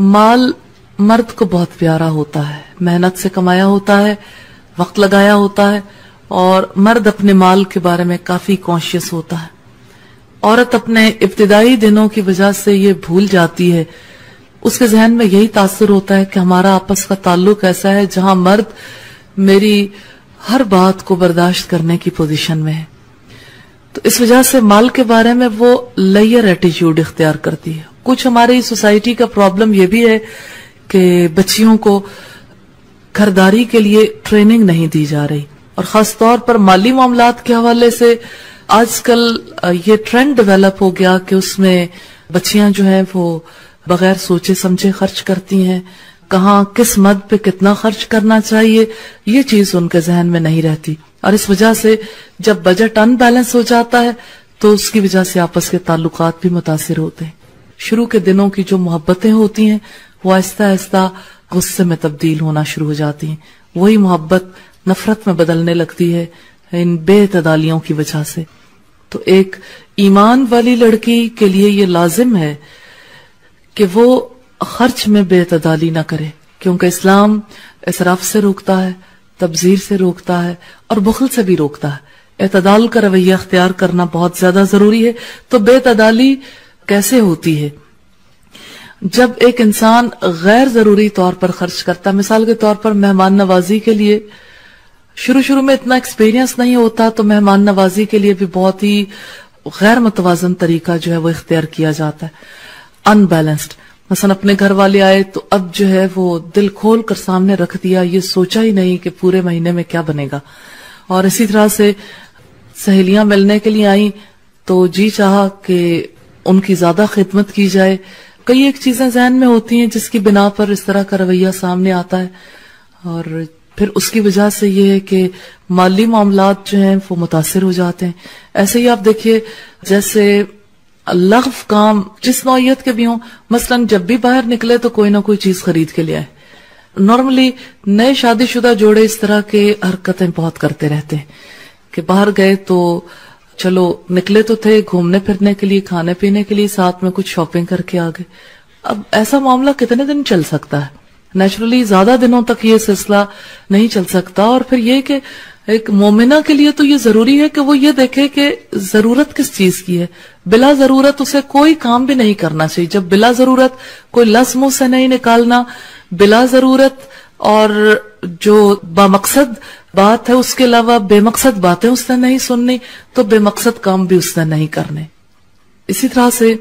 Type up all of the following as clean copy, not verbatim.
مال مرد کو بہت پیارا ہوتا ہے، محنت سے کمایا ہوتا ہے، وقت لگایا ہوتا ہے، اور مرد اپنے مال کے بارے میں کافی کانشیس ہوتا ہے۔ عورت اپنے ابتدائی دنوں کی وجہ سے یہ بھول جاتی ہے، اس کے ذہن میں یہی تاثر ہوتا ہے کہ ہمارا آپس کا تعلق ایسا ہے جہاں مرد میری ہر بات کو برداشت کرنے کی پوزیشن میں ہے، تو اس وجہ سے مال کے بارے میں وہ لیئر ایٹیچیوڈ اختیار کرتی ہے۔ کچھ ہماری سوسائٹی کا پرابلم یہ بھی ہے کہ بچیوں کو گھرداری کے لیے ٹریننگ نہیں دی جا رہی، اور خاص طور پر مالی معاملات کے حوالے سے آج کل یہ ٹرینڈ ڈیولپ ہو گیا کہ اس میں بچیاں جو ہیں وہ بغیر سوچے سمجھے خرچ کرتی ہیں، کہاں کس مد پہ کتنا خرچ کرنا چاہیے یہ چیز ان کے ذہن میں نہیں رہتی، اور اس وجہ سے جب بجٹ ان بیلنس ہو جاتا ہے تو اس کی وجہ سے آپس کے تعلقات بھی متاثر ہوتے ہیں۔ شروع کے دنوں کی جو محبتیں ہوتی ہیں وہ آہستہ آہستہ غصے میں تبدیل ہونا شروع ہو جاتی ہیں، وہی محبت نفرت میں بدلنے لگتی ہے ان بے اعتدالیوں کی وجہ سے۔ تو ایک ایمان والی لڑکی کے لیے یہ لازم ہے کہ وہ خرچ میں بے اعتدالی نہ کرے، کیونکہ اسلام اسراف سے روکتا ہے، تبذیر سے روکتا ہے، اور بخل سے بھی روکتا ہے۔ اعتدال کا رویہ اختیار کرنا بہت زیادہ ضروری ہے۔ تو بے اعتدالی کیسے ہوتی ہے؟ جب ایک انسان غیر ضروری طور پر خرچ کرتا ہے، مثال کے طور پر مہمان نوازی کے لیے شروع میں اتنا ایکسپیرینس نہیں ہوتا تو مہمان نوازی کے لیے بھی بہت ہی غیر متوازن طریقہ جو ہے وہ اختیار کیا جاتا ہے، ان بیلنسڈ۔ مثلا اپنے گھر والے آئے تو اب جو ہے وہ دل کھول کر سامنے رکھ دیا، یہ سوچا ہی نہیں کہ پورے مہینے میں کیا بنے گا۔ اور اسی طرح سے سہیلیاں ملنے کے لیے آئیں تو جی چاہا کہ ان کی زیادہ خدمت کی جائے۔ کئی ایک چیزیں ذہن میں ہوتی ہیں جس کی بنا پر اس طرح کا رویہ سامنے آتا ہے، اور پھر اس کی وجہ سے یہ ہے کہ مالی معاملات جو ہیں وہ متاثر ہو جاتے ہیں۔ ایسے ہی آپ دیکھیے جیسے لغو کام جس نوعیت کے بھی ہوں، مثلا جب بھی باہر نکلے تو کوئی نہ کوئی چیز خرید کے لے آئے۔ نارملی نئے شادی شدہ جوڑے اس طرح کے حرکتیں بہت کرتے رہتے ہیں کہ باہر گئے تو چلو نکلے تو تھے گھومنے پھرنے کے لیے، کھانے پینے کے لیے، ساتھ میں کچھ شاپنگ کر کے آگے۔ اب ایسا معاملہ کتنے دن چل سکتا ہے؟ نیچرلی زیادہ دنوں تک یہ سلسلہ نہیں چل سکتا۔ اور پھر یہ کہ ایک مومنہ کے لیے تو یہ ضروری ہے کہ وہ یہ دیکھے کہ ضرورت کس چیز کی ہے۔ بلا ضرورت اسے کوئی کام بھی نہیں کرنا چاہیے۔ جب بلا ضرورت کوئی لفظ منہ سے نہیں نکالنا، بلا ضرورت اور جو بامقصد بات ہے اس کے علاوہ بے مقصد باتیں اس نے نہیں سننی، تو بے مقصد کام بھی اس نے نہیں کرنے۔ اسی طرح سے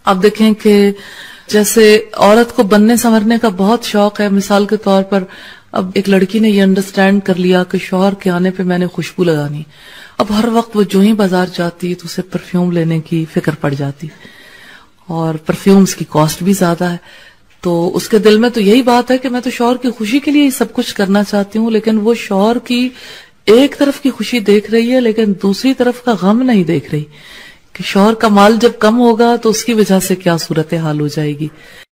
آپ دیکھیں کہ جیسے عورت کو بننے سنورنے کا بہت شوق ہے، مثال کے طور پر اب ایک لڑکی نے یہ انڈرسٹینڈ کر لیا کہ شوہر کے آنے پہ میں نے خوشبو لگانی، اب ہر وقت وہ جو ہی بازار جاتی تو اسے پرفیوم لینے کی فکر پڑ جاتی، اور پرفیومز کی کاسٹ بھی زیادہ ہے، تو اس کے دل میں تو یہی بات ہے کہ میں تو شوہر کی خوشی کے لیے سب کچھ کرنا چاہتی ہوں، لیکن وہ شوہر کی ایک طرف کی خوشی دیکھ رہی ہے لیکن دوسری طرف کا غم نہیں دیکھ رہی کہ شوہر کا مال جب کم ہوگا تو اس کی وجہ سے کیا صورتحال ہو جائے گی۔